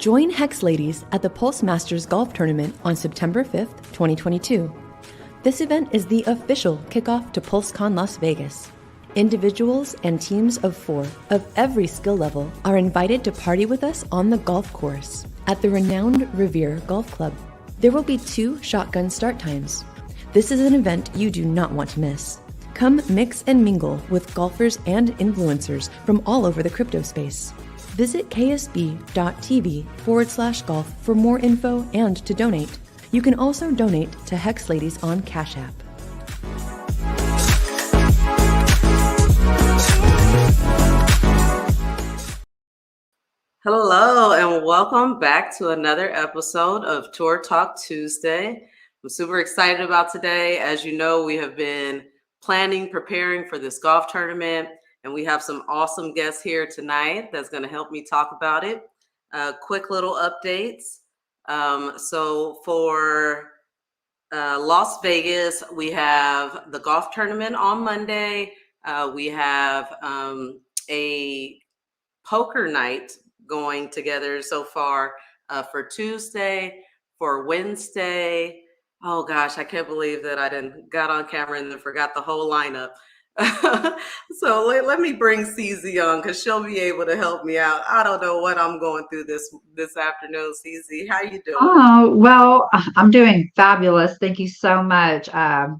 Join HEX Ladies at the Pulse Masters Golf Tournament on September 5th, 2022. This event is the official kickoff to PulseCon Las Vegas. Individuals and teams of 4 of every skill level are invited to party with us on the golf course at the renowned Revere Golf Club. There will be 2 shotgun start times. This is an event you do not want to miss. Come mix and mingle with golfers and influencers from all over the crypto space. Visit ksb.tv/golf for more info and to donate. You can also donate to HEX Ladies on Cash App. Hello, and welcome back to another episode of Tour Talk Tuesday. I'm super excited about today. As you know, we have been preparing for this golf tournament, and we have some awesome guests here tonight that's going to help me talk about it. Quick little updates. So for Las Vegas, we have the golf tournament on Monday. We have a poker night going together so far for Tuesday, for Wednesday. Oh gosh, I can't believe that I got on camera and then forgot the whole lineup. So let me bring CZ on because she'll be able to help me out. I don't know what I'm going through this afternoon. CZ, how you doing? Oh, well, I'm doing fabulous. Thank you so much.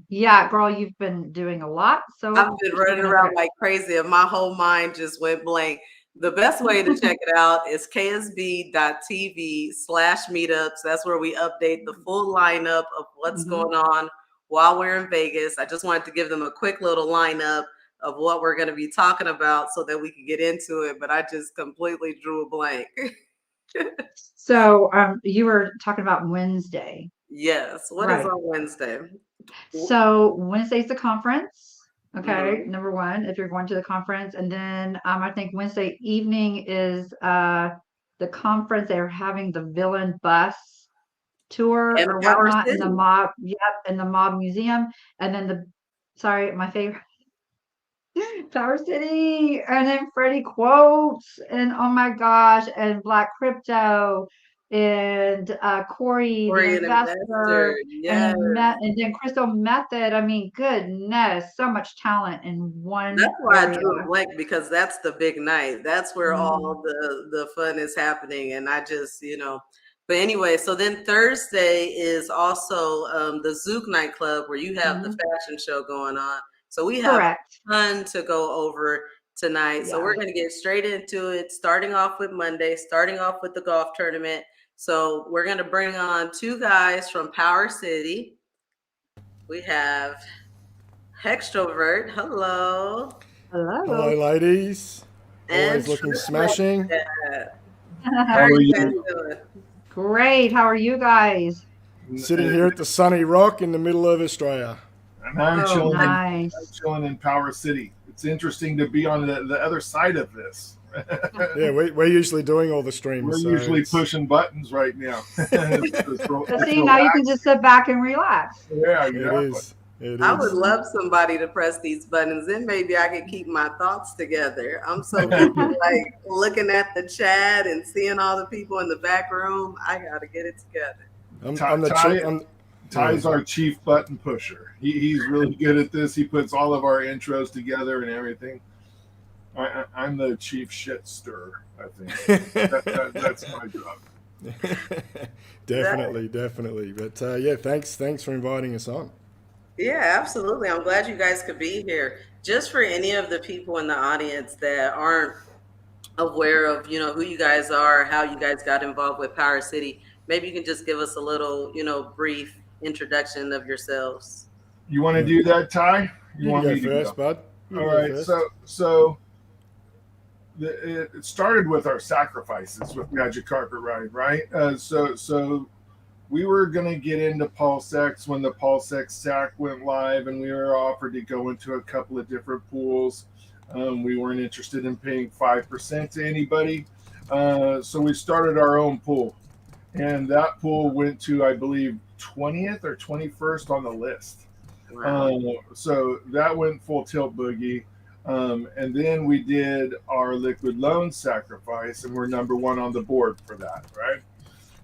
Yeah, girl, you've been doing a lot. So I've been running around like crazy and my whole mind just went blank. The best way to check it out is ksb.tv/meetups. That's where we update the full lineup of what's going on while we're in Vegas. I just wanted to give them a quick little lineup of what we're going to be talking about so that we can get into it, but I just completely drew a blank. So you were talking about Wednesday. Yes. What is on Wednesday? So Wednesday's the conference. Okay, number one, if you're going to the conference. And then I think Wednesday evening is the conference. They're having the Villain Bus tour or whatnot in the mob. Yep, in the Mob Museum. And then my favorite, Power City, and then Freddie Quotes, and oh my gosh, and Black Crypto, and Corey the investor, yes. and then Crystal Method. I mean, goodness, so much talent in one. That's why I drew a blank, because that's the big night. That's where all the fun is happening, and I just, But anyway, so then Thursday is also the Zouk nightclub where you have the fashion show going on. So we have a ton to go over tonight. So we're going to get straight into it, starting off with Monday, starting off with the golf tournament. So we're going to bring on 2 guys from POWERCITY. We have Hextrovert. Hello. Hello. Hello, ladies. Always looking smashing. How are you guys doing? Great. How are you guys? Sitting here at the sunny rock in the middle of Australia. And I'm chilling in POWERCITY. It's interesting to be on the other side of this. Yeah, we're usually doing all the streams. We're usually pushing buttons right now. See, now you can just sit back and relax. Yeah, it is. I would love somebody to press these buttons. Then maybe I could keep my thoughts together. I'm so like looking at the chat and seeing all the people in the back room. I got to get it together. Ty's our chief button pusher. He's really good at this. He puts all of our intros together and everything. I'm the chief shit stirrer, I think. That's my job. Definitely. But yeah, thanks for inviting us on. Yeah, absolutely. I'm glad you guys could be here. Just for any of the people in the audience that aren't aware of, who you guys are, how you guys got involved with POWERCITY, maybe you can just give us a little, brief introduction of yourselves. You want to do that, Ty? You want me to go first, bud? All right. So it started with our sacrifices with Magic Carpet Ride, right? So we were going to get into PulseX when the PulseX SAC went live, and we were offered to go into a couple of different pools. We weren't interested in paying 5% to anybody. So we started our own pool. And that pool went to, I believe, 20th or 21st on the list. Wow. So that went full tilt boogie. And then we did our liquid loan sacrifice, and we're number one on the board for that, right?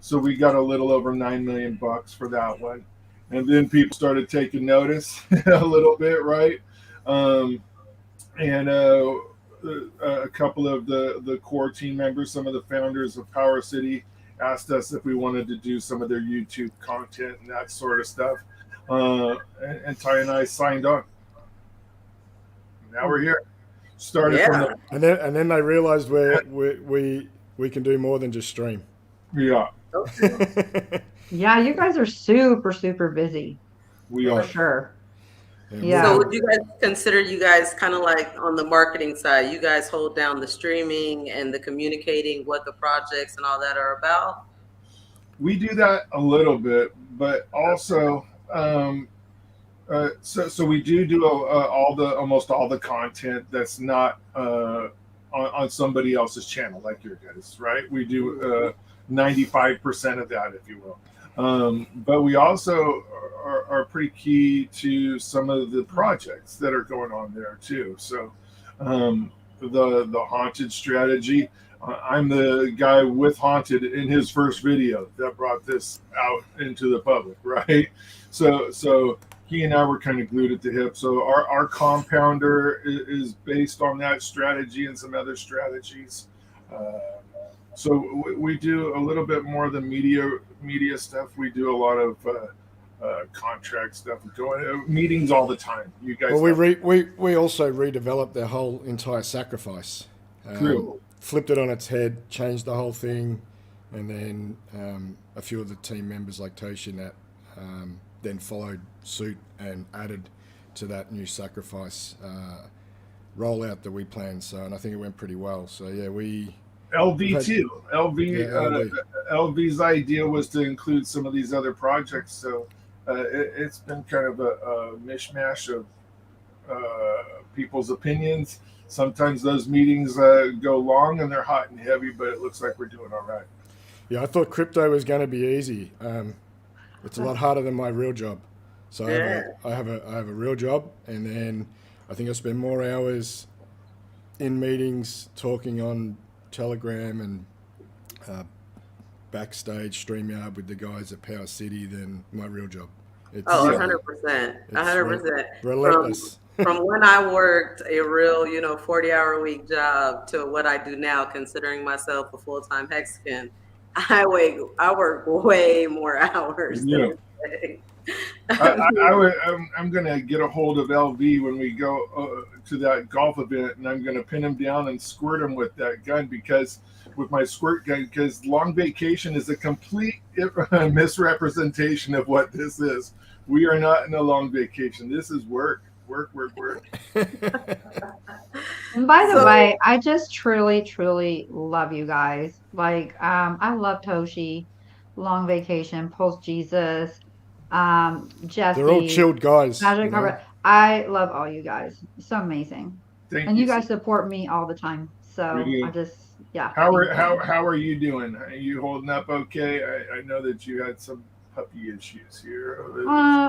So we got a little over $9 million for that one. And then people started taking notice a little bit, right? And a couple of the core team members, some of the founders of POWERCITY, asked us if we wanted to do some of their YouTube content and that sort of stuff. And Ty and I signed on. Now we're here. Started from the and then they realized we can do more than just stream. yeah. Yeah, you guys are super, super busy. We are for sure. Yeah. So would you guys consider you guys kind of like on the marketing side, you guys hold down the streaming and the communicating what the projects and all that are about? We do that a little bit, but also so we do almost all the content that's not on somebody else's channel like your guys, right? We do 95% of that, if you will. But we also are pretty key to some of the projects that are going on there too. So the haunted strategy. I'm the guy with Haunted in his first video that brought this out into the public, right? So he and I were kind of glued at the hip. So our compounder is based on that strategy and some other strategies. So we do a little bit more than media stuff. We do a lot of contract stuff, going meetings all the time. You guys. Well, we also redeveloped their whole entire sacrifice. True. Flipped it on its head, changed the whole thing, and then a few of the team members like Toshin then followed suit and added to that new sacrifice rollout that we planned. So, and I think it went pretty well. So yeah, LV too. LV's idea was to include some of these other projects. So it's been kind of a mishmash of people's opinions. Sometimes those meetings go long and they're hot and heavy, but it looks like we're doing all right. Yeah, I thought crypto was going to be easy. It's a lot harder than my real job. So I have a real job, and then I think I spend more hours in meetings talking on Telegram and backstage StreamYard with the guys at POWERCITY than my real job. It's 100%. 100%. Relentless. From when I worked a real, 40-hour-a-week job to what I do now, considering myself a full-time Hexican, I work way more hours. Yeah. I'm going to get a hold of LV when we go to that golf event, and I'm going to pin him down and squirt him with that gun with my squirt gun, because long vacation is a complete misrepresentation of what this is. We are not in a long vacation. This is work. And by the way, I just truly, truly love you guys. Like, I love Toshi, Long Vacation, Post Jesus, Jesse. They're all chilled guys. Magic Carpet. I love all you guys. So amazing. Thank you guys support me all the time. So I just, yeah. How are you doing? Are you holding up okay? I know that you had some puppy issues here.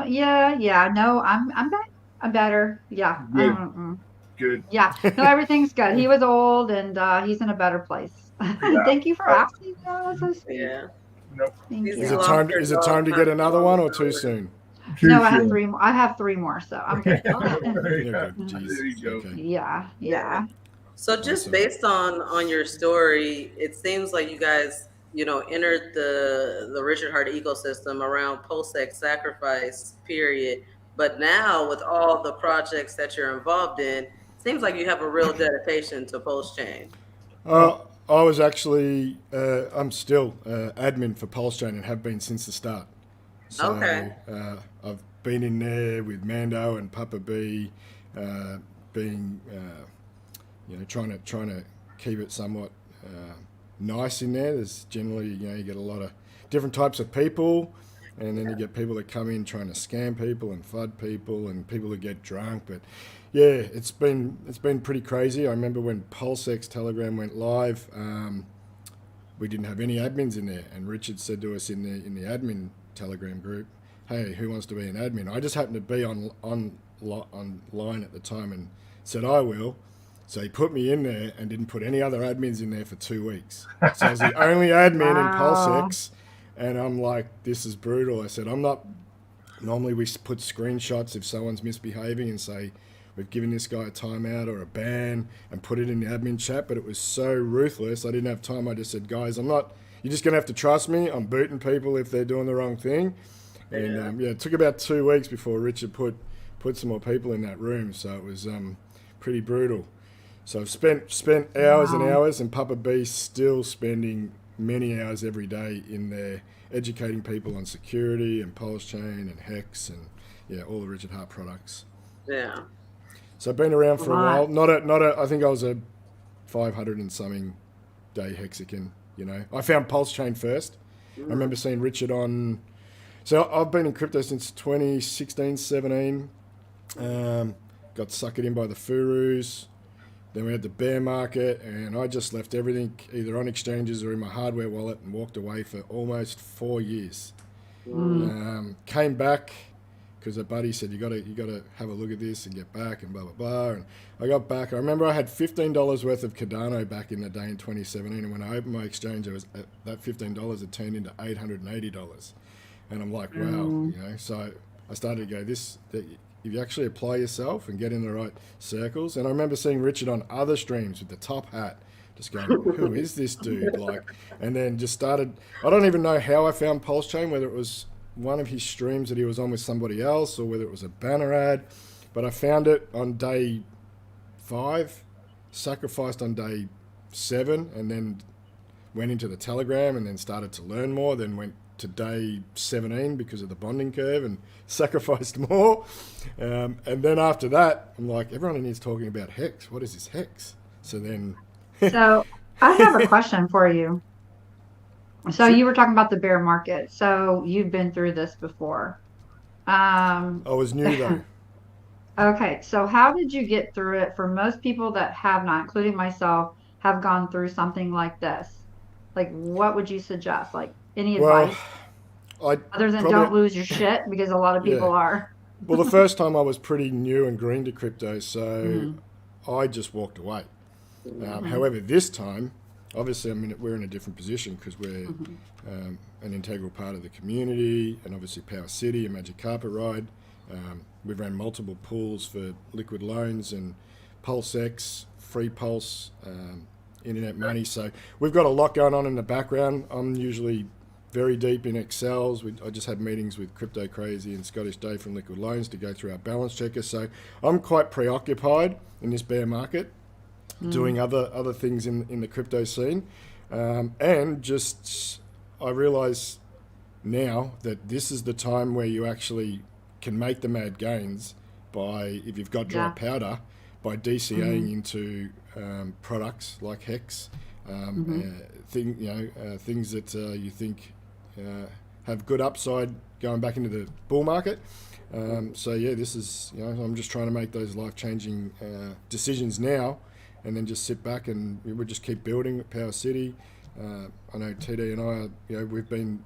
Yeah. No, I'm back. I'm better. Yeah. Good. Yeah. No, everything's good. He was old, and he's in a better place. Yeah. Thank you for asking. That's so sweet. Yeah. Nope. Thank you. Is it time to get another one or too soon? No, I have three more. I have three more, so I'm good. There you go. Okay. Yeah. So just based on your story, it seems like you guys, entered the Richard Hart ecosystem around post-HEX sacrifice period. But now with all the projects that you're involved in, it seems like you have a real dedication to post-chain. I was actually, I'm still admin for PulseChain and have been since the start. So, okay. I've been in there with Mando and Papa B, being, trying to keep it somewhat nice in there. There's generally, you get a lot of different types of people, and then you get people that come in trying to scam people and FUD people and people that get drunk. But yeah, it's been pretty crazy. I remember when PulseX Telegram went live, we didn't have any admins in there, and Richard said to us in the admin Telegram group, "Hey, who wants to be an admin?" I just happened to be online at the time and said, I will. So he put me in there and didn't put any other admins in there for 2 weeks. So I was the only admin in POWERCITY, and I'm like, this is brutal. I said, I'm not, normally we put screenshots if someone's misbehaving and say, we've given this guy a timeout or a ban and put it in the admin chat, but it was so ruthless. I didn't have time. I just said, guys, you're just going to have to trust me. I'm booting people if they're doing the wrong thing. And it took about 2 weeks before Richard put some more people in that room. So it was pretty brutal. So I've spent hours and hours, and Papa B's still spending many hours every day in there educating people on security and Pulse Chain and Hex and all the Richard Hart products. Yeah. So I've been around for a while. I think I was a 500 and something day Hexican. I found Pulse Chain first. I remember seeing Richard on. So I've been in crypto since 2016, 17. Got suckered in by the Furus. Then we had the bear market, and I just left everything either on exchanges or in my hardware wallet and walked away for almost 4 years. Came back because a buddy said, you got to have a look at this and get back and blah, blah, blah. And I got back. I remember I had $15 worth of Cardano back in the day in 2017. And when I opened my exchange, that $15 had turned into $880. And I'm like, wow, So I started to go, if you actually apply yourself and get in the right circles. And I remember seeing Richard on other streams with the top hat, just going, who is this dude? And then just started, I don't even know how I found Pulse Chain, whether it was one of his streams that he was on with somebody else or whether it was a banner ad, but I found it on day 5, sacrificed on day 7, and then went into the Telegram and then started to learn more, then went to day 17 because of the bonding curve and sacrificed more. And then after that, I'm like, everyone in here is talking about Hex. What is this Hex? So then... So I have a question for you. So you were talking about the bear market. So you've been through this before. I was new though. Okay. So how did you get through it? For most people that have not, including myself, have gone through something like this. Like, what would you suggest? Like, any advice? Other than don't lose your shit, because a lot of people are. Well, the first time I was pretty new and green to crypto, so I just walked away. However, this time, obviously, we're in a different position because we're an integral part of the community, and obviously POWERCITY and Magic Carpet Ride. We've ran multiple pools for liquid loans and PulseX, Free Pulse, Internet Money. So we've got a lot going on in the background. I'm usually very deep in Excels. I just had meetings with Crypto Crazy and Scottish Day from Liquid Loans to go through our balance checker. So I'm quite preoccupied in this bear market, doing other things in the crypto scene. And just, I realize now that this is the time where you actually can make the mad gains by, if you've got dry powder, by DCAing into products like Hex, things that you think have good upside going back into the bull market. So yeah, this is, I'm just trying to make those life-changing decisions now, and then just sit back and we'll just keep building at POWERCITY. I know TD and I, we've been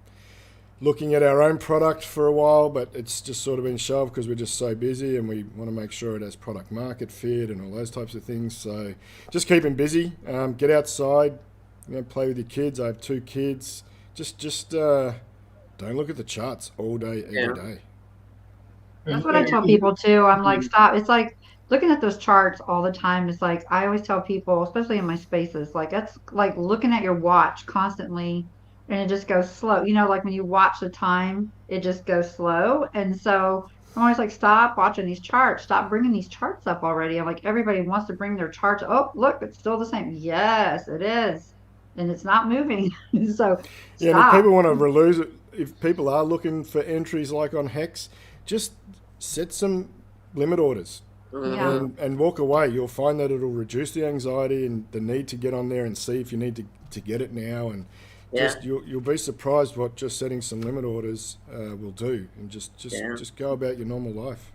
looking at our own product for a while, but it's just sort of been shelved because we're just so busy and we want to make sure it has product market fit and all those types of things. So just keeping busy, get outside, play with your kids. I have 2 kids. Just don't look at the charts all day, every day. That's what I tell people too. I'm like, stop. It's like looking at those charts all the time. It's like, I always tell people, especially in my spaces, like that's like looking at your watch constantly and it just goes slow. Like when you watch the time, it just goes slow. And so I'm always like, stop watching these charts. Stop bringing these charts up already. I'm like, everybody wants to bring their charts. Oh, look, it's still the same. Yes, it is. And it's not moving. So yeah, and if people want to lose it, if people are looking for entries like on Hex, just set some limit orders and walk away. You'll find that it'll reduce the anxiety and the need to get on there and see if you need to get it now. And just you'll be surprised what just setting some limit orders will do, and just go about your normal life.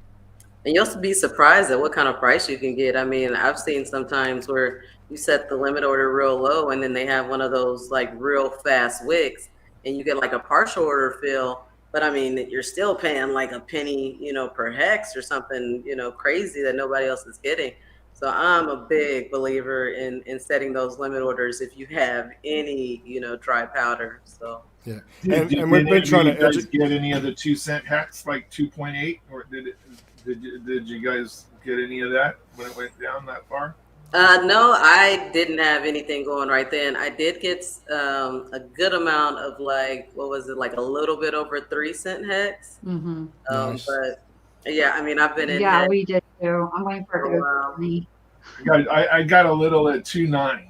And you'll also be surprised at what kind of price you can get. I mean, I've seen sometimes where you set the limit order real low and then they have one of those like real fast wicks and you get like a partial order fill, but I mean, you're still paying like a penny, per hex or something, crazy that nobody else is getting. So I'm a big believer in setting those limit orders if you have any, dry powder. So Yeah, Did and we've any been of trying you to guys educate. get any of the 2 cent hacks, like 2.8, or did you guys get any of that when it went down that far? no, I didn't have anything going right then. I did get a good amount of, like, what was it, like a little bit over 3 cent hex. Mm-hmm. Nice. But yeah, I mean, I've been in Yeah, hex we did too. I'm waiting for for it a to go while. to me. I got a little at 2.9,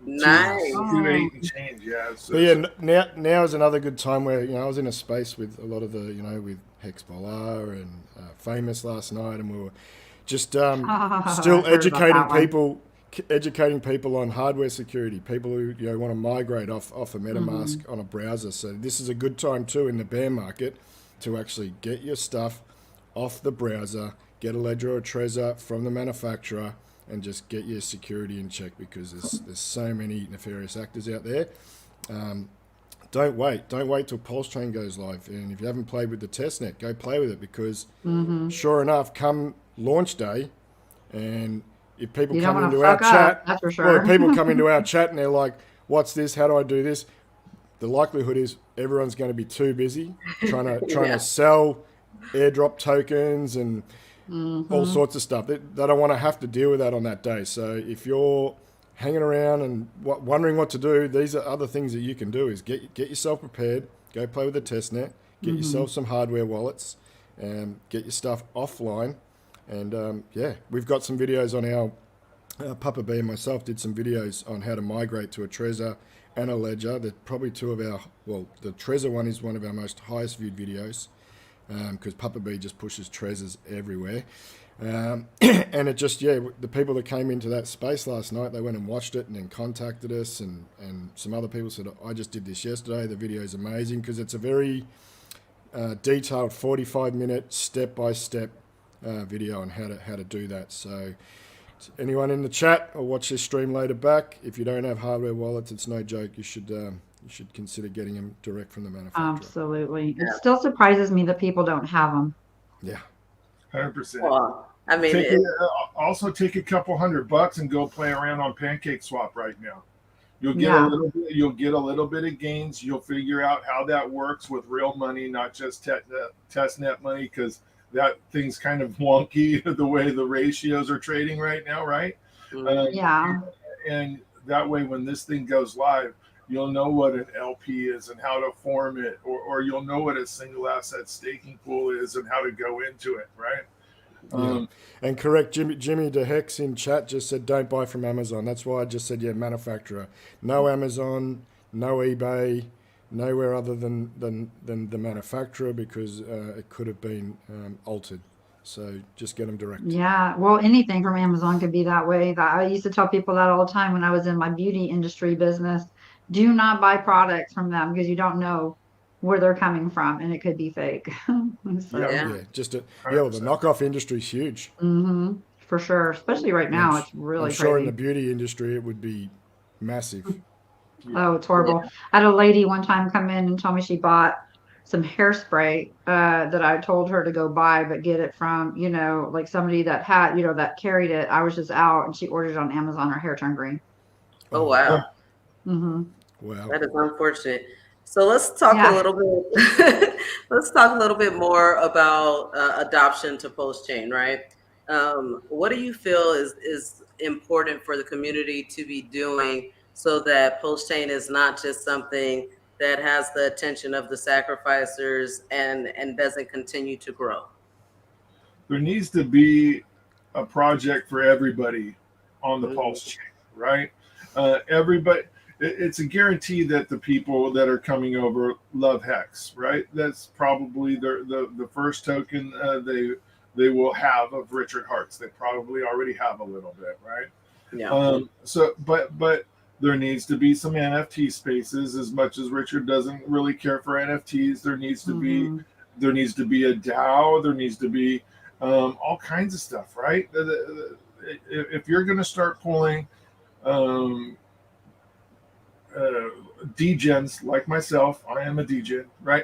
Nice. 2.8 Oh, and change. Yeah. But yeah, now is another good time where I was in a space with a lot of the with Hexbola and Famous last night, and we were just still I've heard about that one. educating people on hardware security. People who want to migrate off a Mm-hmm. MetaMask on a browser. So this is a good time too in the bear market to actually get your stuff off the browser, get a ledger or a Trezor from the manufacturer, and just get your security in check because there's so many nefarious actors out there. Don't wait till Pulse Chain goes live, and if you haven't played with the testnet, go play with it because Mm-hmm. sure enough, come launch day, and if people You don't come want to into our fuck up, chat, that's for well, if sure. people come into our chat and they're like, "What's this? How do I do this?" The likelihood is everyone's going to be too busy trying Yeah. to sell airdrop tokens and all Mm-hmm. sorts of stuff. They don't want to have to deal with that on that day. So if you're hanging around and wondering what to do, these are other things that you can do. Is get yourself prepared, go play with the testnet, get Mm-hmm. yourself some hardware wallets, and get your stuff offline. And we've got some videos on our Papa B and myself did some videos on how to migrate to a Trezor and a Ledger. They're probably two of our, the Trezor one is one of our most highest viewed videos because Papa B just pushes Trezors everywhere. And it just, the people that came into that space last night, they went and watched it and then contacted us, and some other people said, I just did this yesterday. The video is amazing because it's a very detailed 45-minute step-by-step video on how to do that. So anyone in the chat or watch this stream later back, if you don't have hardware wallets, it's no joke. You should consider getting them direct from the manufacturer. Absolutely. Yeah. It still surprises me that people don't have them. Yeah. 100%. Well, I mean, Also take a couple $100 and go play around on Pancake Swap right now. You'll get Yeah. you'll get a little bit of gains. You'll figure out how that works with real money, not just testnet money, because that thing's kind of wonky the way the ratios are trading right now, right? Yeah. And that way, when this thing goes live, you'll know what an LP is and how to form it, or you'll know what a single asset staking pool is and how to go into it, right? And correct, Jimmy the Hex in chat just said don't buy from Amazon. That's why I just said manufacturer. No Amazon, no eBay, nowhere other than the manufacturer because it could have been altered. So just get them direct. Yeah. Well, anything from Amazon could be that way. I used to tell people that all the time when I was in my beauty industry business. Do not buy products from them because you don't know where they're coming from and it could be fake. So, Yeah. The 100%. knockoff industry is huge. for sure. Especially right now, it's really I'm sure in crazy. the beauty industry it would be massive. Oh, it's horrible. I had a lady one time come in and tell me she bought some hairspray that I told her to go buy, but get it from, like somebody that had, that carried it. I was just out and she ordered it on Amazon. Her hair turned green. Oh, wow. Mm-hmm. Wow. That is unfortunate. So let's talk a Yeah. little bit. Let's talk a little bit more about adoption to Pulse Chain, right? What do you feel is important for the community to be doing so that Pulse Chain is not just something that has the attention of the sacrificers and doesn't continue to grow? There needs to be a project for everybody on the Pulse chain, right? Everybody, it's a guarantee that the people that are coming over love Hex, right? That's probably the first token they will have of Richard Hart's. They probably already have a little bit, right? Yeah. But there needs to be some NFT spaces. As much as Richard doesn't really care for NFTs, there needs to be a DAO. There needs to be all kinds of stuff, right? If you're going to start pulling degens like myself, I am a degen, right?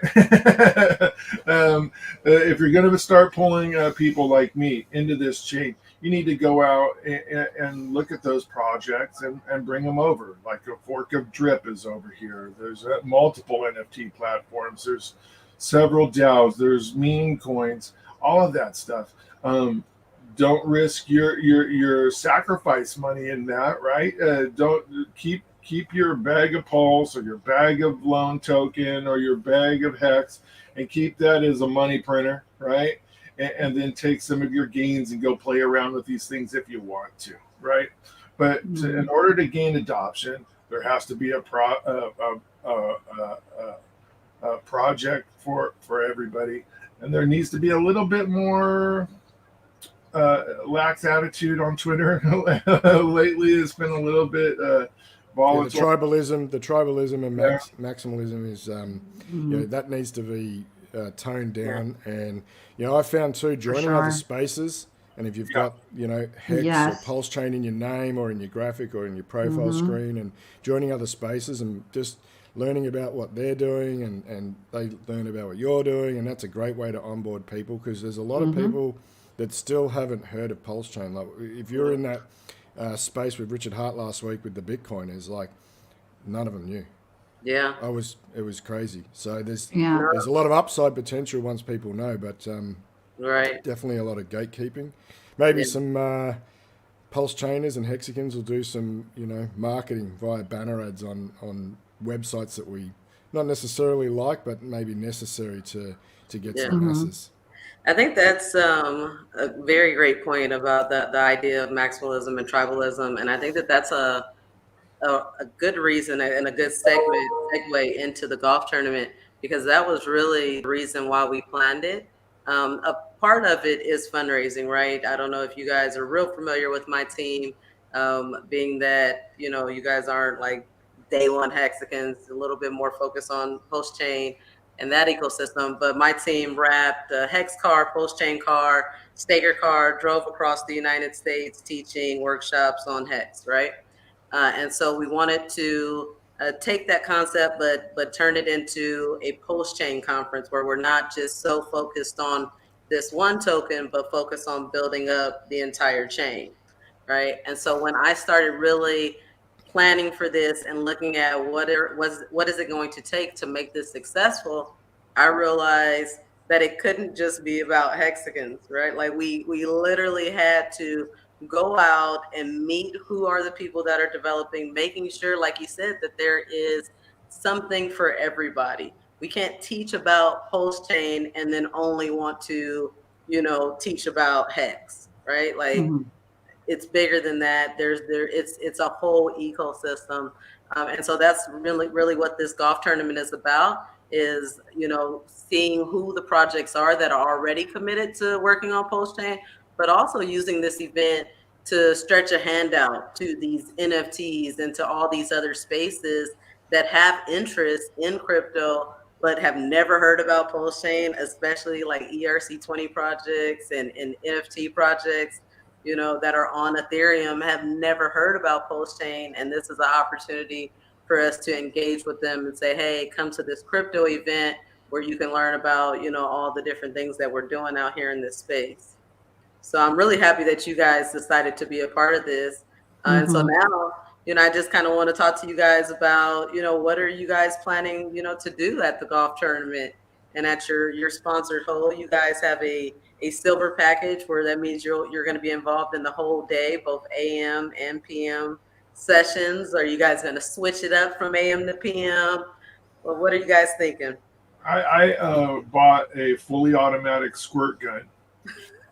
If you're going to start pulling people like me into this chain, you need to go out and look at those projects and bring them over. Like a Fork of Drip is over here. There's multiple NFT platforms. There's several DAOs. There's meme coins, all of that stuff. Don't risk your sacrifice money in that, right? Don't keep your bag of Pulse or your bag of Loan Token or your bag of Hex and keep that as a money printer, right? And then take some of your gains and go play around with these things if you want to, right? But in order to gain adoption, there has to be a project for everybody, and there needs to be a little bit more lax attitude on Twitter. Lately, it's been a little bit volatile. Yeah, the tribalism and maximalism is, that needs to be toned down. And I found too, joining other spaces, and if you've got Hex or Pulse Chain in your name or in your graphic or in your profile screen, and joining other spaces and just learning about what they're doing, and they learn about what you're doing, and that's a great way to onboard people, because there's a lot of people that still haven't heard of Pulse Chain. Like, if you're in that space with Richard Hart last week with the Bitcoiners, like, none of them knew. Yeah, it was crazy. So there's a lot of upside potential once people know, but definitely a lot of gatekeeping. Maybe some Pulse Chainers and Hexicans will do some marketing via banner ads on websites that we not necessarily like, but maybe necessary to get to the masses. I think that's a very great point about the idea of maximalism and tribalism, and I think that's a good reason and a good segue into the golf tournament, because that was really the reason why we planned it. A part of it is fundraising, right? I don't know if you guys are real familiar with my team, being that you guys aren't like day one Hexicans, a little bit more focused on Pulse Chain and that ecosystem. But my team wrapped a Hex car, Pulse Chain car, Staker car, drove across the United States teaching workshops on Hex, right? And so we wanted to take that concept, but turn it into a Pulse Chain conference where we're not just so focused on this one token, but focus on building up the entire chain, right? And so when I started really planning for this and looking at what is it going to take to make this successful, I realized that it couldn't just be about Hexicans, right? Like we literally had to go out and meet who are the people that are developing, making sure, like you said, that there is something for everybody. We can't teach about Pulse Chain and then only want to, teach about Hex, right? Like it's bigger than that. It's a whole ecosystem. And so that's really what this golf tournament is about, is, seeing who the projects are that are already committed to working on Pulse Chain, but also using this event to stretch a hand out to these NFTs and to all these other spaces that have interest in crypto, but have never heard about Pulse Chain, especially like ERC20 projects and NFT projects, that are on Ethereum, have never heard about Pulse Chain. And this is an opportunity for us to engage with them and say, hey, come to this crypto event where you can learn about, all the different things that we're doing out here in this space. So I'm really happy that you guys decided to be a part of this. And so now, I just kind of want to talk to you guys about, what are you guys planning, to do at the golf tournament and at your sponsored hole? You guys have a silver package where that means you're going to be involved in the whole day, both AM and PM sessions. Are you guys going to switch it up from AM to PM? Well, what are you guys thinking? I bought a fully automatic squirt gun,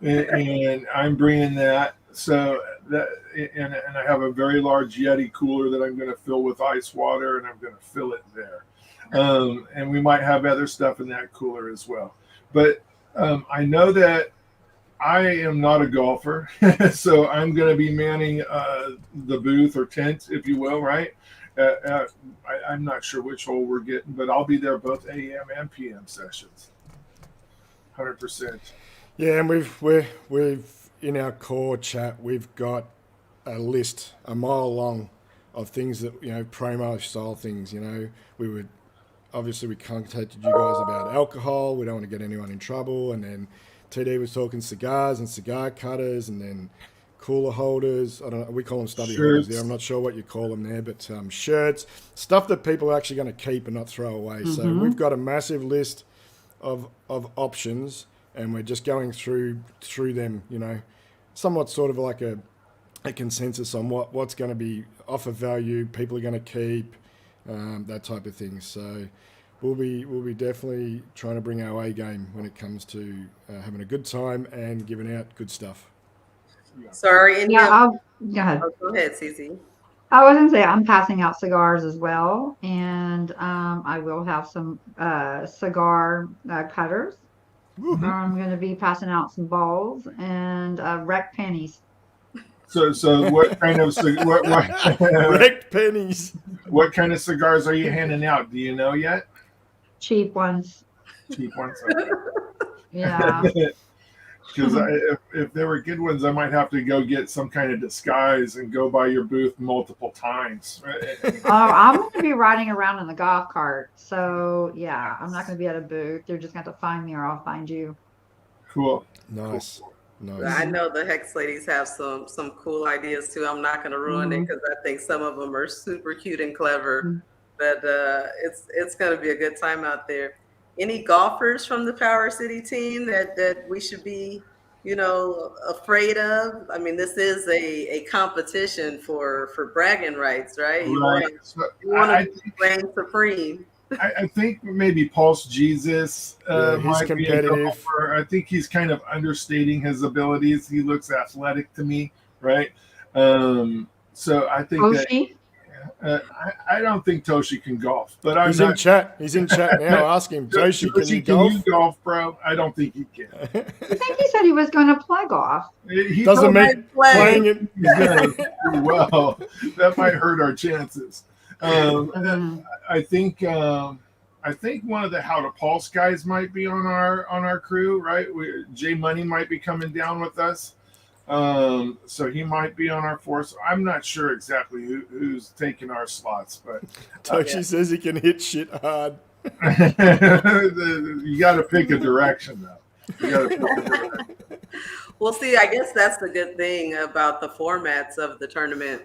and I'm bringing that. So that, and I have a very large Yeti cooler that I'm going to fill with ice water, and I'm going to fill it there. And we might have other stuff in that cooler as well. But I know that I am not a golfer, so I'm going to be manning the booth or tent, if you will, right? I'm not sure which hole we're getting, but I'll be there both AM and PM sessions. 100%. Yeah, and we've in our core chat, we've got a list a mile long things that, you know, promo style things. You know, we contacted you guys about alcohol. We don't want to get anyone in trouble. And then TD was talking cigars and cigar cutters, and then cooler holders. I don't know. We call them stubby holders there. I'm not sure what you call them there, but shirts, stuff that people are actually going to keep and not throw away. So we've got a massive list of options, and we're just going through them, you know, somewhat sort of like a consensus on what's going to be offer value, people are going to keep, that type of thing. So we'll be definitely trying to bring our A game when it comes to having a good time and giving out good stuff. Sorry, go ahead. Go ahead, Cece. I was gonna say I'm passing out cigars as well, and I will have some cigar cutters. I'm going to be passing out some balls and wrecked pennies. So what kind of Wrecked pennies? What kind of cigars are you handing out? Do you know yet? Cheap ones. Cheap ones. Okay. Yeah. Because if there were good ones, I might have to go get some kind of disguise and go by your booth multiple times. I'm going to be riding around in the golf cart. So, yeah, I'm not going to be at a booth. You're just going to have to find me or I'll find you. Cool. Nice. I know the Hex ladies have some cool ideas too. I'm not going to ruin it because I think some of them are super cute and clever. But it's going to be a good time out there. Any golfers from the Power City team that we should be, you know, afraid of? I mean, this is a competition for bragging rights, right? You want to reign supreme. I think maybe Pulse Jesus might competitive. Be a golfer. I think he's kind of understating his abilities. He looks athletic to me, right? So I think Toshi? I don't think Toshi can golf, but He's in chat now. Ask him, Toshi, can you golf? Bro? I don't think he can. I think he said he was going to play golf. He doesn't make playing it. He's going to do well. That might hurt our chances. I think one of the How to Pulse guys might be on our crew, right? Jay Money might be coming down with us. So he might be on our force. I'm not sure exactly who's taking our slots, but Toshi says he can hit shit hard. You got to pick a direction, though. Well, see, I guess that's the good thing about the formats of the tournament.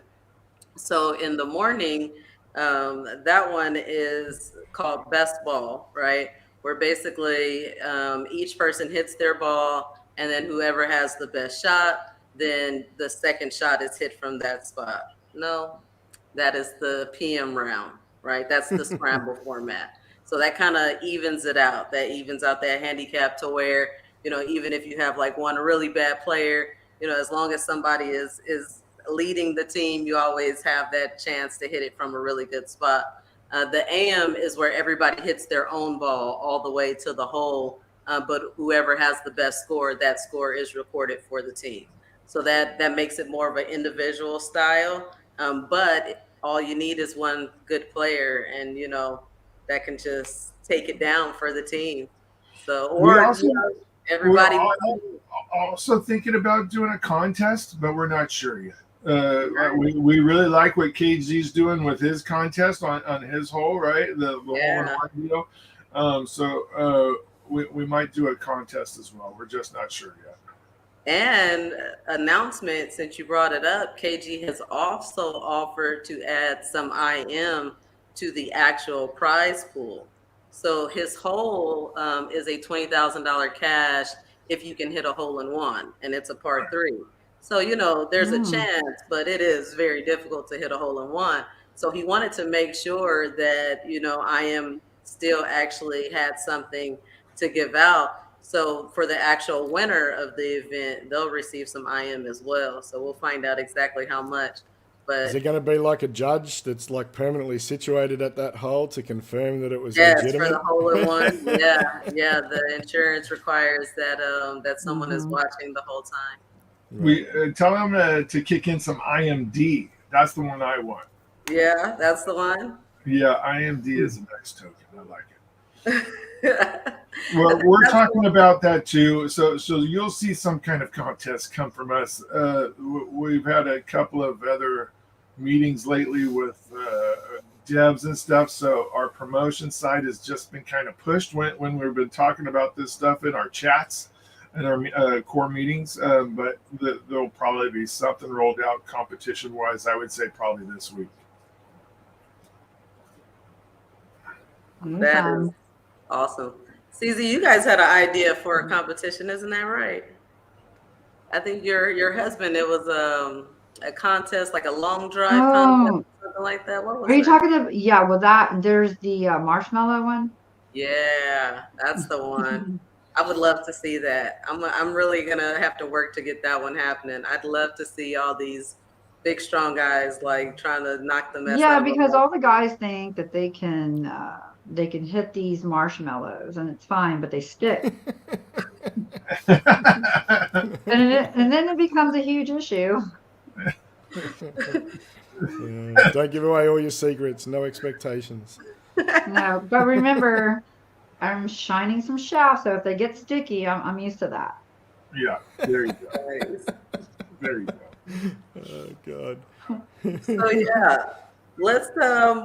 So in the morning, that one is called best ball, right? Where basically each person hits their ball, and then whoever has the best shot, then the second shot is hit from that spot. No, that is the PM round, right? That's the scramble format. So that kind of evens it out. That evens out that handicap to where, you know, even if you have like one really bad player, you know, as long as somebody is leading the team, you always have that chance to hit it from a really good spot. The AM is where everybody hits their own ball all the way to the hole, but whoever has the best score, that score is recorded for the team. So that makes it more of an individual style, but all you need is one good player, and you know that can just take it down for the team. So, or everybody. We're also thinking about doing a contest, but we're not sure yet. We really like what KG's doing with his contest on his hole, right? The hole-in-one deal. So we might do a contest as well. We're just not sure yet. And announcement, since you brought it up, KG has also offered to add some IM to the actual prize pool. So his hole is a $20,000 cash if you can hit a hole-in-one, and it's a par 3. So, you know, there's a chance, but it is very difficult to hit a hole-in-one. So he wanted to make sure that, you know, IM still actually had something to give out. So for the actual winner of the event, they'll receive some IM as well. So we'll find out exactly how much. But is it going to be like a judge that's like permanently situated at that hole to confirm that it was legitimate? For the hole-in-one. Yeah. The insurance requires that that someone is watching the whole time. We tell them to kick in some IMD. That's the one I want. Yeah, that's the one. Yeah, IMD is a nice token. I like it. Well, we're talking about that too. So you'll see some kind of contest come from us. We've had a couple of other meetings lately with devs and stuff. So our promotion side has just been kind of pushed when we've been talking about this stuff in our chats and our core meetings. But there'll probably be something rolled out competition wise. I would say probably this week. That is awesome. CZ, you guys had an idea for a competition, isn't that right? I think your husband, it was a contest, like a long drive contest, something like that. What was Are you that? talking about, yeah, well, there's the marshmallow one. Yeah, that's the one. I would love to see that. I'm really gonna have to work to get that one happening. I'd love to see all these big, strong guys like trying to knock the mess Yeah, out of because them. all the guys think that they can hit these marshmallows and it's fine, but they stick. and then it becomes a huge issue. Don't give away all your secrets. No expectations. No, but remember, I'm shining some shafts, so if they get sticky, I'm used to that. Yeah, there you go. There you go. Oh God. So yeah, let's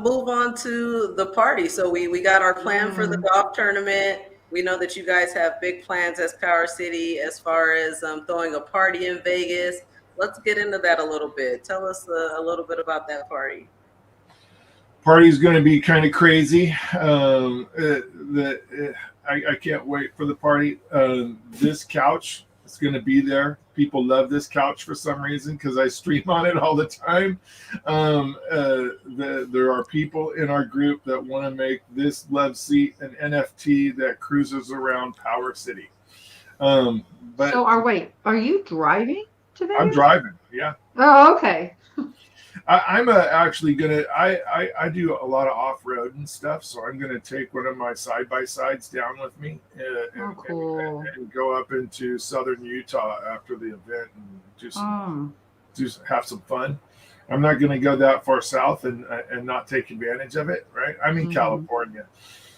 move on to the party. So we got our plan for the golf tournament. We know that you guys have big plans as Power City as far as throwing a party in Vegas. Let's get into that a little bit. Tell us a little bit about that party. Party's going to be kind of crazy. I can't wait for the party. This couch is going to be there. People love this couch for some reason because I stream on it all the time. There are people in our group that want to make this love seat an NFT that cruises around Power City. But So are you driving to Vegas? I'm driving. Yeah. Oh, okay. I'm actually gonna. I do a lot of off road and stuff, so I'm gonna take one of my side by sides down with me and go up into southern Utah after the event and have some fun. I'm not gonna go that far south and not take advantage of it. Right? I'm in California,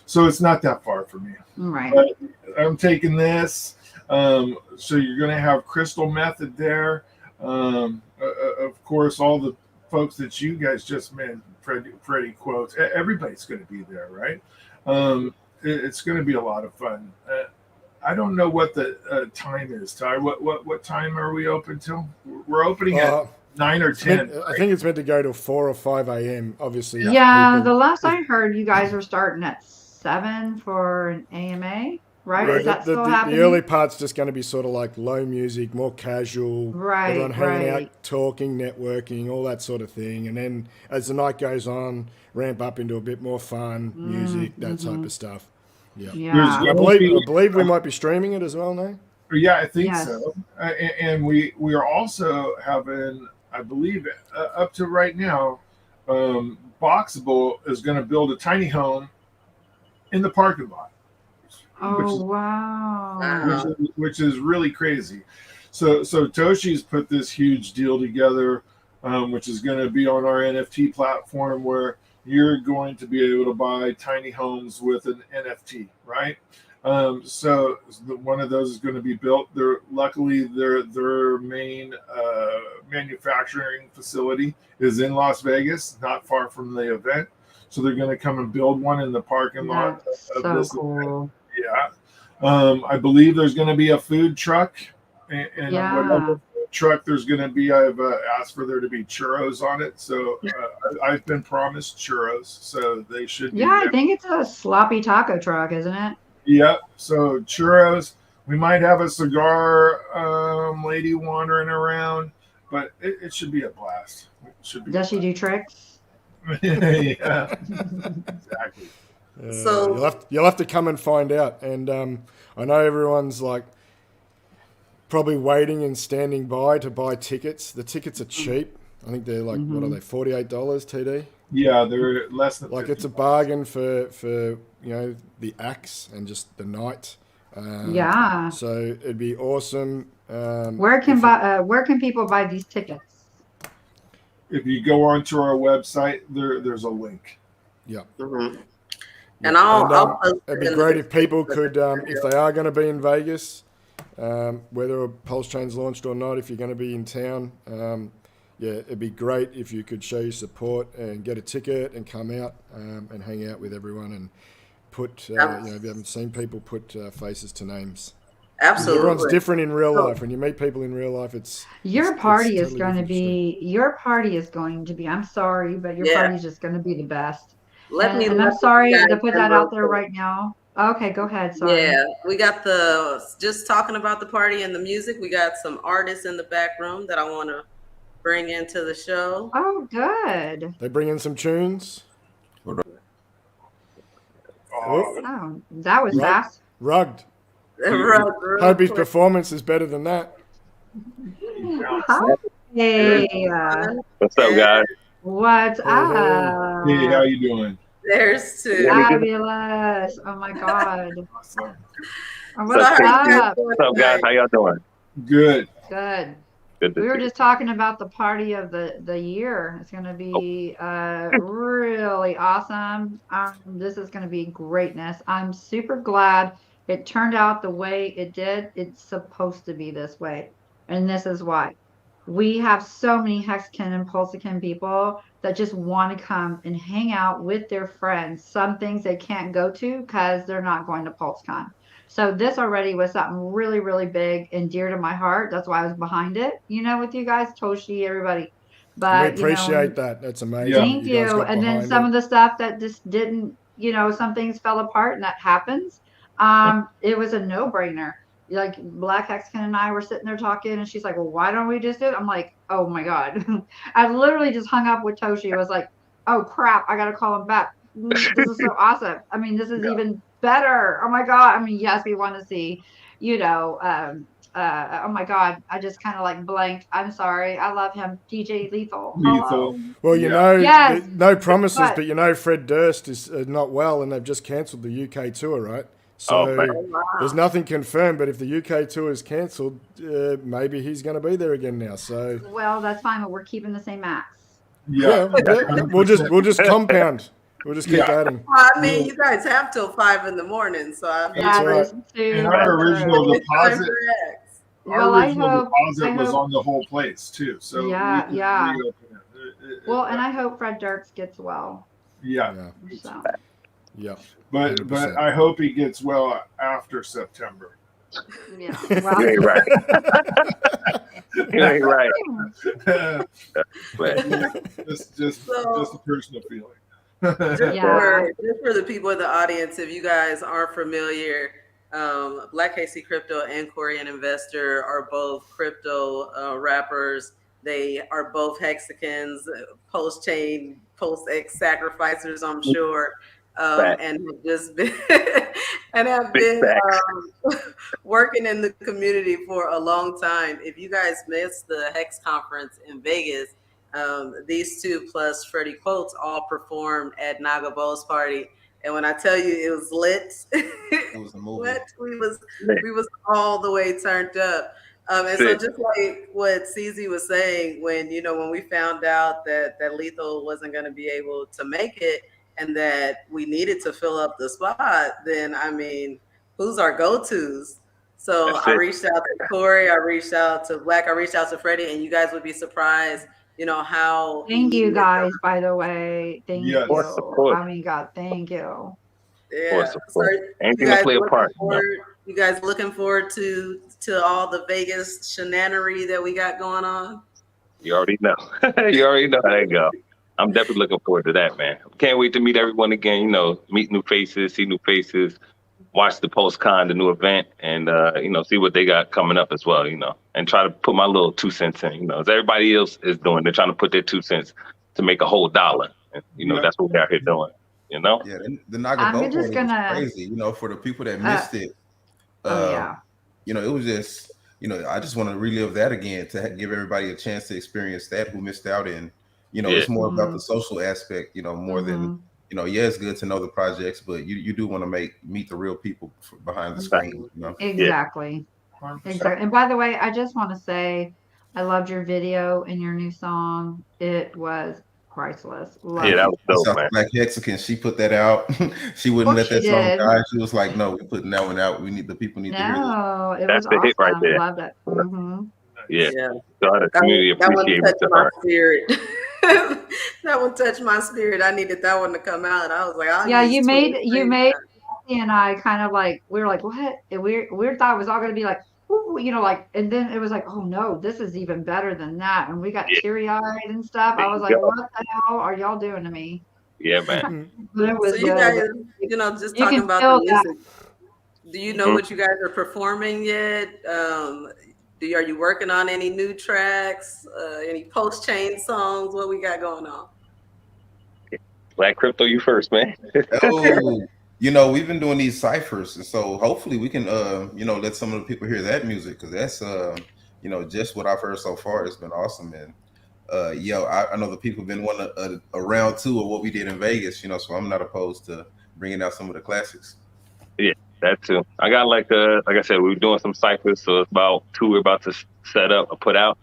so it's not that far for me. Right. But I'm taking this. So you're gonna have crystal method there. Of course, all the folks that you guys just met, Freddie quotes, everybody's going to be there, right? It's going to be a lot of fun. I don't know what the time is, Ty. What time are we open till? We're opening at 9 or 10. Right? I think it's meant to go till 4 or 5 a.m. Obviously. Yeah, the last I heard, you guys were starting at 7 for an AMA. Right? Yeah, is that still happening? The early part's just going to be sort of like low music, more casual. Right. Everyone hanging out, talking, networking, all that sort of thing. And then as the night goes on, ramp up into a bit more fun, music, that type of stuff. Yeah. I believe we might be streaming it as well now. Yeah, I think so. And we are also having, I believe, up to right now, Boxable is going to build a tiny home in the parking lot. Wow. Which is really crazy. So Toshi's put this huge deal together, which is going to be on our NFT platform where you're going to be able to buy tiny homes with an NFT, right? So one of those is going to be built. Luckily, their main manufacturing facility is in Las Vegas, not far from the event. So they're going to come and build one in the parking lot of this event. Yeah. I believe there's going to be a food truck, and whatever truck there's going to be, I've asked for there to be churros on it. So I've been promised churros, so they should be there. I think it's a sloppy taco truck, isn't it? Yep. So churros. We might have a cigar lady wandering around, but it should be a blast. Does she do tricks? Yeah. Exactly. So you'll have to come and find out. And I know everyone's like probably waiting and standing by to buy tickets. The tickets are cheap. I think they're like what are they, $48 TD? Yeah, they're less than like it's a bargain for the acts and just the night. So it'd be awesome. Where can people buy these tickets? If you go onto our website, there's a link. Yeah. And it'd be great if people could, if they are going to be in Vegas, whether a Pulse Chain's launched or not, if you're going to be in town, yeah, it'd be great if you could show your support and get a ticket and come out and hang out with everyone and put, if you haven't seen people, put faces to names. Absolutely. Everyone's different in real life. When you meet people in real life, your party is totally going to different be, your party is going to be, I'm sorry, but your party is just going to be the best. And I'm sorry to put that out there right now. Okay, go ahead. Sorry. Yeah, we got just talking about the party and the music. We got some artists in the back room that I want to bring into the show. Oh, good. They bring in some tunes. Oh, that was fast. Rugged. Hope his performance is better than that. Hey, what's up, guys? What's up? Hey, how you doing? There's two. Fabulous. Oh my God. Awesome. What's up? What's up, guys? How y'all doing? Good. Good. Good to We were see just talking about the party of the year. It's going to be really awesome. This is going to be greatness. I'm super glad it turned out the way it did. It's supposed to be this way. And this is why. We have so many Hexicans and Pulsicans people that just want to come and hang out with their friends. Some things they can't go to because they're not going to PulseCon. So this already was something really, really big and dear to my heart. That's why I was behind it, with you guys, Toshi, everybody. But we appreciate that. That's amazing. Thank you. And then some of the stuff that just didn't, some things fell apart, and that happens. It was a no-brainer. Like Black Hexican and I were sitting there talking, and she's like, well, why don't we just do it? I'm like, oh my God. I literally just hung up with Toshi. I was like, oh crap, I got to call him back. This is so awesome. I mean, this is even better. Oh my God. I mean, yes, we want to see, oh my God. I just kind of like blanked. I'm sorry. I love him. DJ Lethal. Hello. Well, Yes. no promises, but Fred Durst is not well, and they've just cancelled the UK tour, right? So there's nothing confirmed, but if the UK tour is cancelled, maybe he's going to be there again now. So well, that's fine, but we're keeping the same acts. Yeah, we'll just compound. We'll just keep adding. Well, I mean, you guys have till 5 a.m, so I mean, that's right. And our original deposit. Deposit was on the whole place too. So yeah. Well, and I hope Fred Durst gets well. Yeah. So. Yeah. But 100%. I hope he gets well after September. Yeah. Well, you ain't right. You ain't right. Just a personal feeling. Just for the people in the audience, if you guys aren't familiar, Black KC Crypto and Korean Investor are both crypto rappers. They are both Hexicans, post-chain, post-X sacrificers, I'm sure. And have just been working in the community for a long time. If you guys missed the Hex conference in Vegas, these two plus Freddie Quotes all performed at Naga Bow's party. And when I tell you it was lit, it was a movie. we was all the way turned up. And so just like what CZ was saying, when we found out that Lethal wasn't going to be able to make it, and that we needed to fill up the spot, then I mean, who's our go-tos? So I reached out to Corey, I reached out to Black, I reached out to Freddie, and you guys would be surprised, how. Thank you guys, by the way. Thank you. Support. I mean, God, thank you. Yeah. So anything to play a part. You guys looking forward to all the Vegas shenanery that we got going on? You already know. You already know how they go. I'm definitely looking forward to that, man. Can't wait to meet everyone again, meet new faces, see new faces, watch the post-con, the new event, and, see what they got coming up as well, and try to put my little 2 cents in, as everybody else is doing. They're trying to put their 2 cents to make a whole $1. And, that's what we're out here doing, Yeah, the Naga Boat was crazy, for the people that missed it. It was just, I just want to relive that again to give everybody a chance to experience that who missed out in. It's more about the social aspect, more than, it's good to know the projects, but you do want to meet the real people behind the screen. Exactly. And by the way, I just want to say, I loved your video and your new song. It was priceless. That was dope, man. Like Hexicans, she put that out. She wouldn't let that song die. She was like, "No, we're putting that one out. The people need to hear this." No, it That's was the hit right there. Loved it. Yeah. The community appreciate that the one touched my heart. spirit. That one touched my spirit. I needed that one to come out. I was like, you made Kathy and I kind of like, we were like, what? And we thought it was all going to be like, ooh, like, and then it was like, oh no, this is even better than that. And we got teary eyed and stuff. I was like, what the hell are y'all doing to me? Yeah, man. But it was so you guys, just talking about the music. Do you know what you guys are performing yet? Are you working on any new tracks? Any post-chain songs? What we got going on? Black Crypto, you first, man. We've been doing these ciphers, and so hopefully we can, let some of the people hear that music, because that's, just what I've heard so far. It's been awesome, and I know the people have been wanting a round 2 of what we did in Vegas, so I'm not opposed to bringing out some of the classics. Yeah, that too. I got like I said, we were doing some ciphers, so it's about 2 we're about to set up or put out.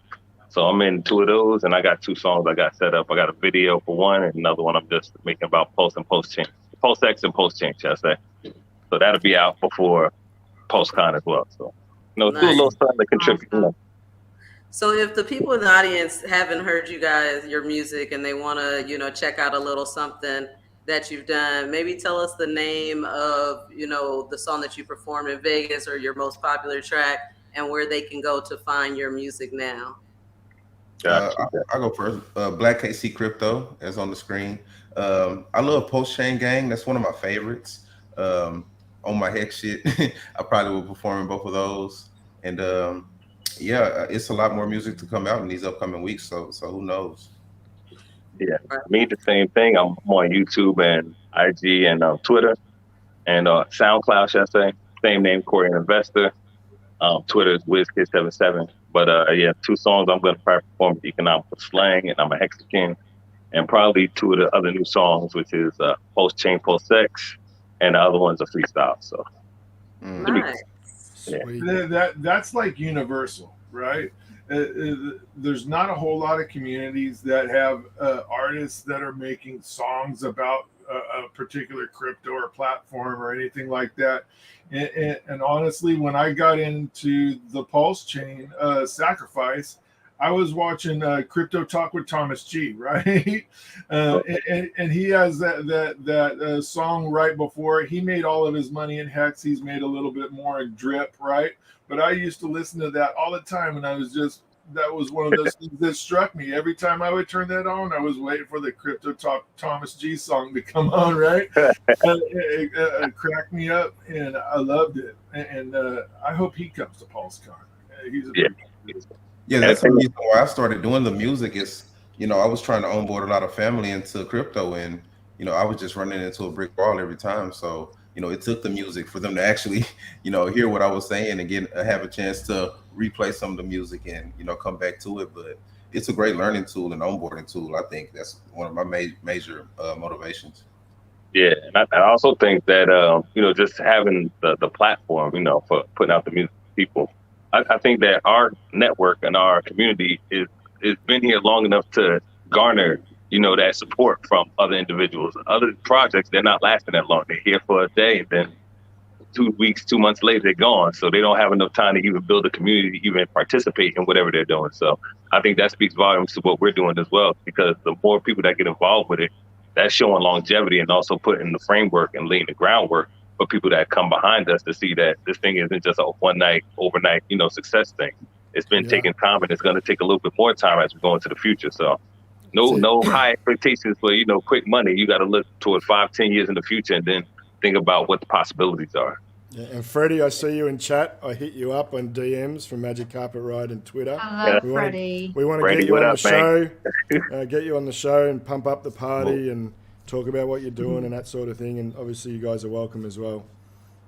So I'm in 2 of those, and I got 2 songs I got set up. I got a video for one, and another one I'm just making about post change, post-X and post-change, should I say. So that'll be out before post-con as well. So, nice. Do a little something to contribute. So if the people in the audience haven't heard your music, and they want to, check out a little something that you've done, maybe tell us the name of, the song that you performed in Vegas or your most popular track, and where they can go to find your music now. I'll go first. Black KC Crypto is on the screen. I love Post Chain Gang. That's one of my favorites. On my HEX shit, I probably will perform in both of those. And it's a lot more music to come out in these upcoming weeks. So who knows? Yeah, me the same thing. I'm on YouTube and IG and Twitter and SoundCloud, should I say? Same name, Korean Investor. Twitter is WizKid77. But 2 songs I'm going to probably perform with Economical Slang, and I'm a Hexican, and probably 2 of the other new songs, which is Post Chain, Post X, and the other one's a freestyle. So, nice. That's like universal, right? There's not a whole lot of communities that have artists that are making songs about a particular crypto or platform or anything like that. And honestly, when I got into the Pulse Chain sacrifice, I was watching Crypto Talk with Thomas G, right? And he has that song right before. He made all of his money in Hex. He's made a little bit more in Drip, right? But I used to listen to that all the time, and that was one of those things that struck me. Every time I would turn that on, I was waiting for the Crypto Talk Thomas G song to come on, right? It cracked me up, and I loved it. And I hope he comes to PulseCon. He's a that's the reason why I started doing the music. Is I was trying to onboard a lot of family into crypto, and I was just running into a brick wall every time. So it took the music for them to actually hear what I was saying and have a chance to replay some of the music and come back to it. But it's a great learning tool and onboarding tool. I think that's one of my major motivations. Yeah, and I also think that just having the platform for putting out the music to people. I think that our network and our community is been here long enough to garner, that support from other individuals. Other projects, they're not lasting that long. They're here for a day, and then 2 weeks, 2 months later, they're gone. So they don't have enough time to even build a community, even participate in whatever they're doing. So I think that speaks volumes to what we're doing as well, because the more people that get involved with it, that's showing longevity and also putting the framework and laying the groundwork for people that come behind us to see that this thing isn't just a one-night, overnight, success thing. It's been taking time, and it's going to take a little bit more time as we go into the future. So no high expectations for, quick money. You got to look toward 5-10 years in the future and then think about what the possibilities are. Yeah, and Freddie, I see you in chat. I hit you up on DMs from Magic Carpet Ride and Twitter. I love Freddie. We want to get you on the show, get you on the show and pump up the party and talk about what you're doing and that sort of thing. And obviously, you guys are welcome as well.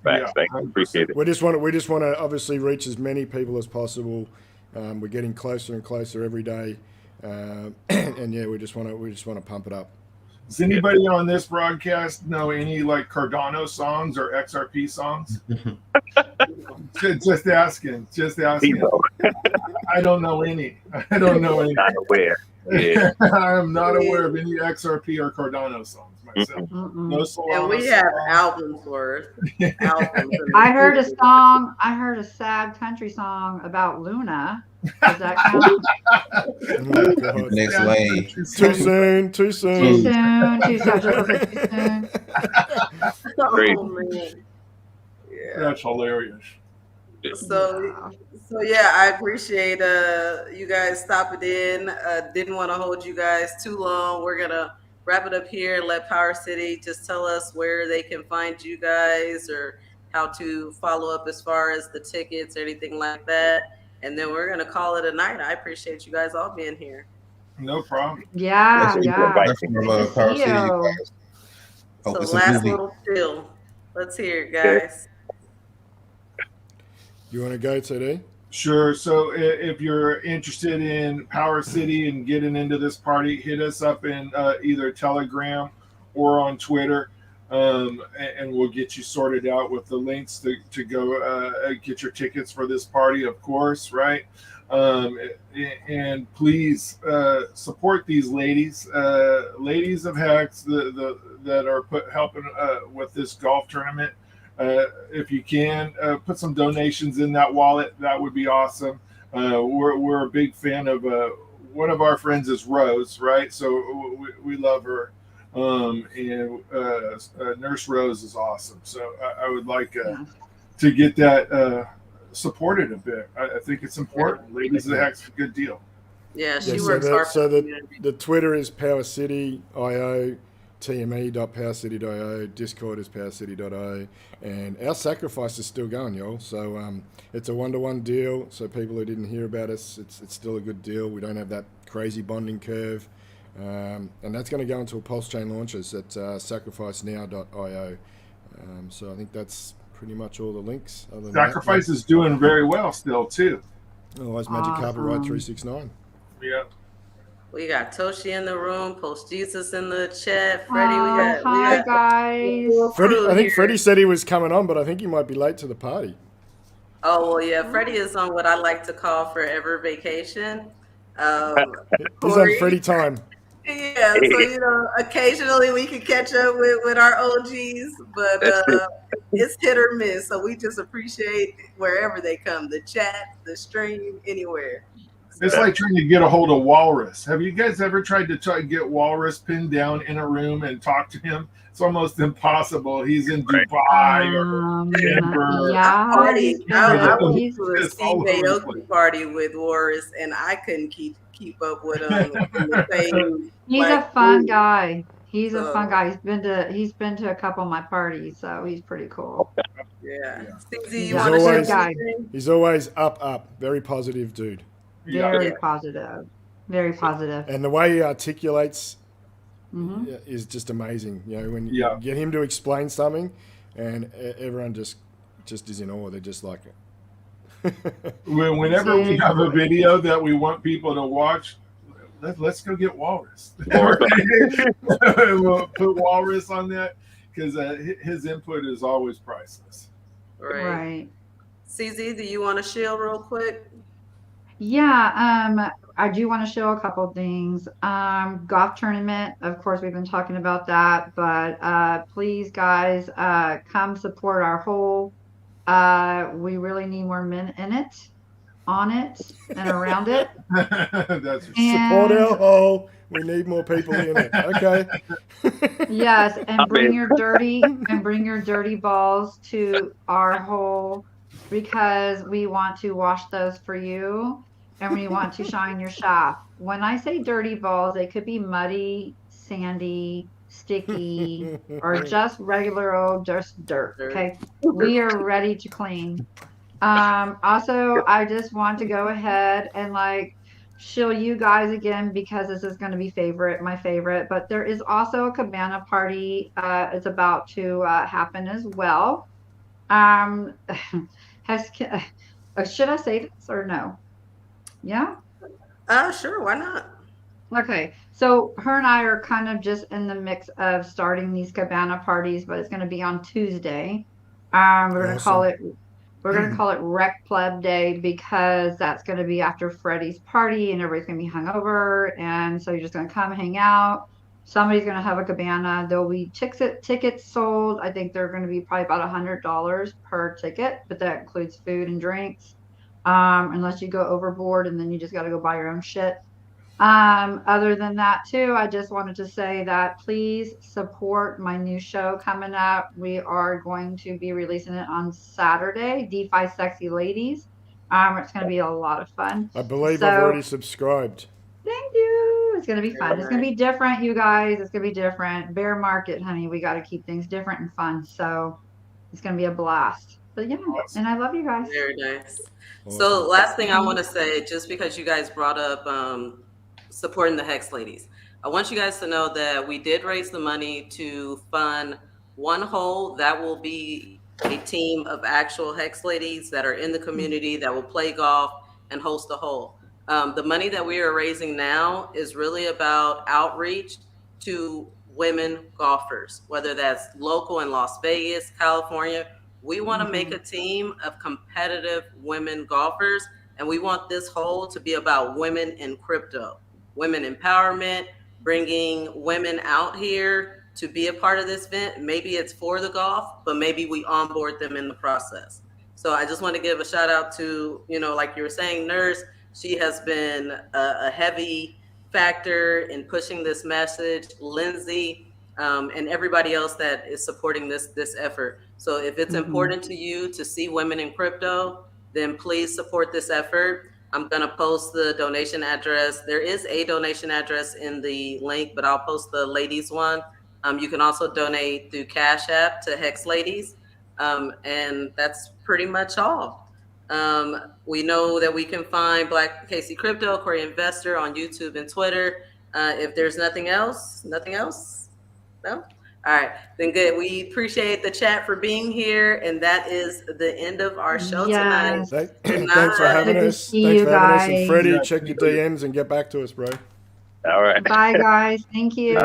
Thanks, thank you. Appreciate it. We just want to obviously reach as many people as possible. We're getting closer and closer every day, and we just want to pump it up. Does anybody on this broadcast know any like Cardano songs or XRP songs? Just asking. I don't know any. Not aware. Yeah. I'm not aware of any XRP or Cardano songs myself. No Solana. And we have albums worth. Albums. I heard a song. I heard a sad country song about Luna. Does that count? Next lane. Too soon. Too soon. Too soon. Oh, man. Yeah. That's hilarious. So yeah, I appreciate you guys stopping in. Didn't want to hold you guys too long. We're gonna wrap it up here. Let POWERCITY just tell us where they can find you guys or how to follow up as far as the tickets or anything like that. And then we're gonna call it a night. I appreciate you guys all being here. No problem. Yeah. So last little spill. Let's hear it, guys. You want to go today? Sure. So if you're interested in POWERCITY and getting into this party, hit us up in either Telegram or on Twitter, and we'll get you sorted out with the links to go get your tickets for this party, of course, right? And please support these ladies of Hex that are helping with this golf tournament. If you can put some donations in that wallet, that would be awesome. We're a big fan of one of our friends is Rose, right? So we love her, and Nurse Rose is awesome. So I would like to get that supported a bit. I think it's important. Ladies of the Hex, a good deal. Yeah, she works hard. So the Twitter is POWERCITY.io. TME.PowerCity.io, Discord is PowerCity.io, and our sacrifice is still going, y'all. So it's a 1-to-1 deal. So people who didn't hear about us, it's still a good deal. We don't have that crazy bonding curve, and that's going to go into a pulse chain launches at sacrificenow.io. So I think that's pretty much all the links. Sacrifice is doing very well still too. Otherwise, Magic Carpet Ride 369. Yeah. We got Toshi in the room, Post Jesus in the chat. Freddie, hi guys. Freddie, I think Freddie said he was coming on, but I think he might be late to the party. Oh well, yeah. Freddie is on what I like to call forever vacation. He's on Freddie time. Yeah, so occasionally we can catch up with our OGs, but it's hit or miss. So we just appreciate wherever they come, the chat, the stream, anywhere. It's like trying to get a hold of Walrus. Have you guys ever tried to get Walrus pinned down in a room and talk to him? It's almost impossible. He's in Dubai or Denver. Yeah, I went to a Steve Aoki party with Walrus, and I couldn't keep up with him. He's a fun guy. He's a fun guy. He's been to a couple of my parties, so he's pretty cool. Yeah. CZ, you want to say anything? He's always up. Very positive dude. Very positive. Very positive. And the way he articulates is just amazing. You know, when you get him to explain something, and everyone just is in awe. They're just like it. Whenever we have a video that we want people to watch, let's go get Walrus. We'll put Walrus on that because his input is always priceless. Right. CZ, do you want to shield real quick? Yeah, I do want to show a couple things. Golf tournament, of course, we've been talking about that, but please, guys, come support our hole. We really need more men in it, on it, and around it. Support our hole. We need more people in it. Okay. Yes, and bring your dirty balls to our hole, because we want to wash those for you, and we want to shine your shaft. When I say dirty balls, they could be muddy, sandy, sticky, or just regular old just dirt. Okay, we are ready to clean. Also, I just want to go ahead and show you guys again, because this is going to be my favorite, but there is also a cabana party. It's about to happen as well. Should I say this or no? Yeah? Sure, why not? Okay, so her and I are kind of just in the mix of starting these cabana parties, but it's going to be on Tuesday. We're going to call it We're going to call it Rec Club Day because that's going to be after Freddie's party and everybody's going to be hungover. And so you're just going to come hang out. Somebody's going to have a cabana. There'll be tickets sold. I think they're going to be probably about $100 per ticket, but that includes food and drinks. Unless you go overboard and then you just got to go buy your own shit. Other than that too, I just wanted to say that please support my new show coming up. We are going to be releasing it on Saturday, DeFi Sexy Ladies. It's going to be a lot of fun. I believe I've already subscribed. Thank you. It's going to be fun. It's going to be different, you guys. It's going to be different. Bear market, honey. We got to keep things different and fun. So it's going to be a blast. But yeah, and I love you guys. Very nice. Awesome. So last thing I want to say, just because you guys brought up supporting the HEX ladies, I want you guys to know that we did raise the money to fund one hole that will be a team of actual HEX ladies that are in the community that will play golf and host a hole. The money that we are raising now is really about outreach to women golfers, whether that's local in Las Vegas, California. We want to make a team of competitive women golfers, and we want this hole to be about women in crypto, women empowerment, bringing women out here to be a part of this event. Maybe it's for the golf, but maybe we onboard them in the process. So I just want to give a shout out to, like you were saying, Nurse. She has been a heavy factor in pushing this message, Lindsay, and everybody else that is supporting this effort. So if it's important to you to see women in crypto, then please support this effort. I'm going to post the donation address. There is a donation address in the link, but I'll post the ladies one. You can also donate through Cash App to HEX Ladies. And that's pretty much all. We know that we can find Black Casey Crypto, Corey Investor on YouTube and Twitter. If there's nothing else? No? All right, then good. We appreciate the chat for being here, and that is the end of our show tonight. Thanks for having us. Thanks for having us. And Freddie, check your DMs and get back to us, bro. All right. Bye, guys. Thank you.